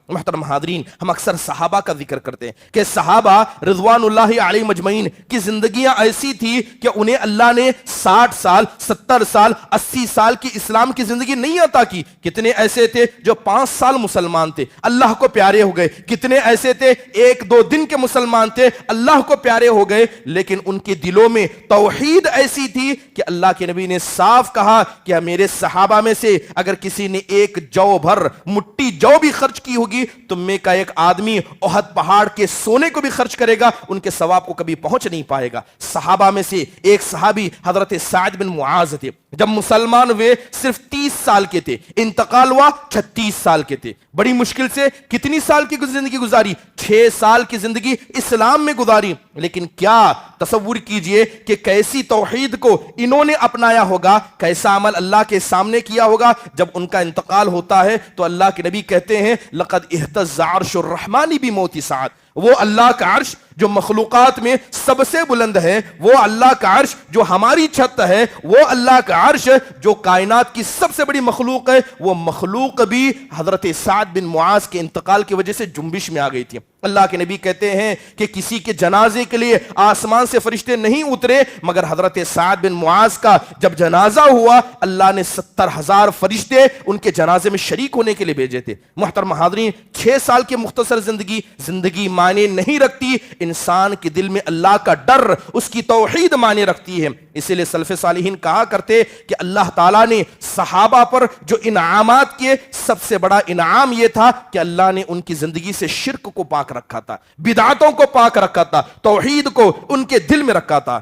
محترم حاضرین، ہم اکثر صحابہ کا ذکر کرتے ہیں کہ صحابہ رضوان اللہ علیہ مجمعین کی زندگیاں ایسی تھی کہ انہیں اللہ نے 60 سال 70 سال 80 سال کی اسلام کی زندگی نہیں عطا کی۔ کتنے ایسے تھے جو 5 سال مسلمان تھے، اللہ کو پیارے ہو گئے، کتنے ایسے تھے 1-2 دن کے مسلمان تھے، اللہ کو پیارے ہو گئے، لیکن ان کے دلوں میں توحید ایسی تھی کہ اللہ کے نبی نے صاف کہا کہ میرے صحابہ میں سے اگر کسی نے 1 جو بھر مٹھی جو بھی خرچ کی ہوگی، تم میں کا ایک آدمی احد پہاڑ کے سونے کو بھی خرچ کرے گا، ان کے ثواب کو کبھی پہنچ نہیں پائے گا۔ صحابہ میں سے ایک صحابی حضرت سعد بن معاذ تھے، جب مسلمان ہوئے صرف 30 سال کے تھے، انتقال ہوا 36 سال کے تھے۔ بڑی مشکل سے کتنی سال کی زندگی گزاری؟ 6 سال کی زندگی اسلام میں گزاری، لیکن کیا تصور کیجئے کہ کیسی توحید کو انہوں نے اپنایا ہوگا، کیسا عمل اللہ کے سامنے کیا ہوگا۔ جب ان کا انتقال ہوتا ہے تو اللہ کے نبی کہتے ہیں لقد اہتز عرش الرحمن بموت سعد، وہ اللہ کا عرش جو مخلوقات میں سب سے بلند ہے، وہ اللہ کا عرش جو ہماری چھت ہے، وہ اللہ کا عرش جو کائنات کی سب سے بڑی مخلوق ہے، وہ مخلوق بھی حضرت سعد بن معاذ کے انتقال کی وجہ سے جنبش میں آ گئی تھی۔ اللہ کے نبی کہتے ہیں کہ کسی کے جنازے کے لیے آسمان سے فرشتے نہیں اترے، مگر حضرت سعد بن معاذ کا جب جنازہ ہوا اللہ نے 70,000 فرشتے ان کے جنازے میں شریک ہونے کے لیے بھیجے تھے۔ محترم حاضرین، 6 سال کی مختصر زندگی معنی نہیں رکھتی، انسان کے دل میں اللہ کا ڈر، اس کی توحید معنی رکھتی ہے۔ اسی لیے سلف صالحین کہا کرتے کہ اللہ تعالیٰ نے صحابہ پر جو انعامات کیے، سب سے بڑا انعام یہ تھا کہ اللہ نے ان کی زندگی سے شرک کو پاک رکھا تھا، بدعتوں کو پاک رکھا تھا، توحید کو ان کے دل میں رکھا تھا۔